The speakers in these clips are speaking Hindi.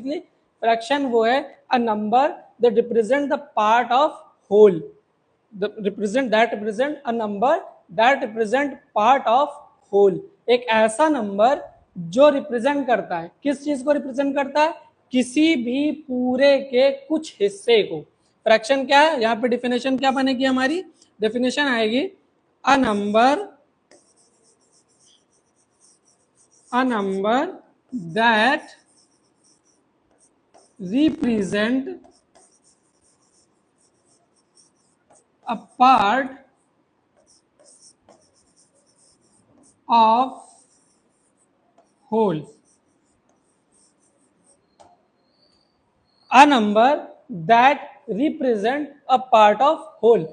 फ्रैक्शन वो है a number that represent the part of whole, represent a number that represent part of whole. एक ऐसा नंबर जो रिप्रेजेंट करता है, किस चीज को रिप्रेजेंट करता है? किसी भी पूरे के कुछ हिस्से को। फ्रैक्शन क्या है? यहाँ पे डिफिनेशन क्या बनेगी हमारी? डेफिनेशन आएगी अ number that represent a part of whole, a number that represent a part of whole।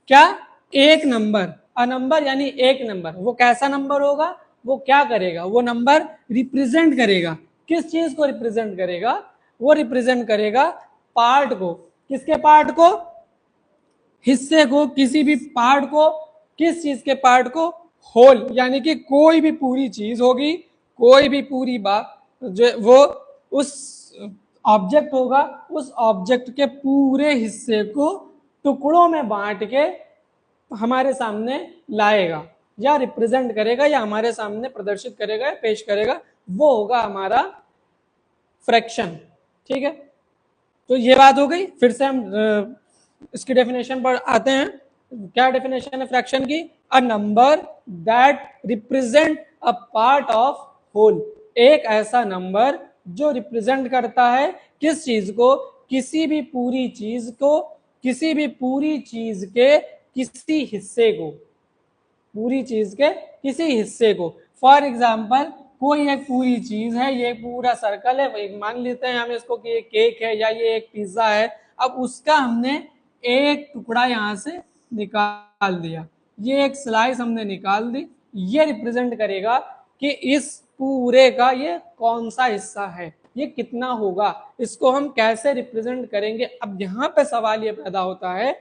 क्या? एक नंबर, अ नंबर यानी एक नंबर। वो कैसा नंबर होगा? वो क्या करेगा? वो नंबर रिप्रेजेंट करेगा। किस चीज को रिप्रेजेंट करेगा? वो रिप्रेजेंट करेगा पार्ट को। किसके पार्ट को? हिस्से को, किसी भी पार्ट को। किस चीज के पार्ट को? होल, यानी कि कोई भी पूरी चीज होगी, कोई भी पूरी बात जो वो उस ऑब्जेक्ट होगा, उस ऑब्जेक्ट के पूरे हिस्से को टुकड़ों में बांट के हमारे सामने लाएगा या रिप्रेजेंट करेगा या हमारे सामने प्रदर्शित करेगा या पेश करेगा, वो होगा हमारा फ्रैक्शन। ठीक है, तो ये बात हो गई। फिर से हम इसकी डेफिनेशन पर आते हैं। क्या डेफिनेशन है फ्रैक्शन की? A number that represent a part of whole. एक ऐसा नंबर जो रिप्रेजेंट करता है किस चीज को? किसी भी पूरी चीज को, किसी भी पूरी चीज के किसी हिस्से को, पूरी चीज के किसी हिस्से को। फॉर एग्जाम्पल, कोई एक पूरी चीज है, ये पूरा सर्कल है, मान लेते हैं हम इसको कि ये केक है या ये एक पिज्जा है। अब उसका हमने एक टुकड़ा यहां से निकाल दिया, ये एक स्लाइस हमने निकाल दी। ये रिप्रेजेंट करेगा कि इस पूरे का ये कौन सा हिस्सा है, ये कितना होगा, इसको हम कैसे रिप्रेजेंट करेंगे। अब यहाँ पे सवाल ये पैदा होता है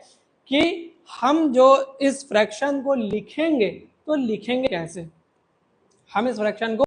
कि हम जो इस फ्रैक्शन को लिखेंगे तो लिखेंगे कैसे? हम इस फ्रैक्शन को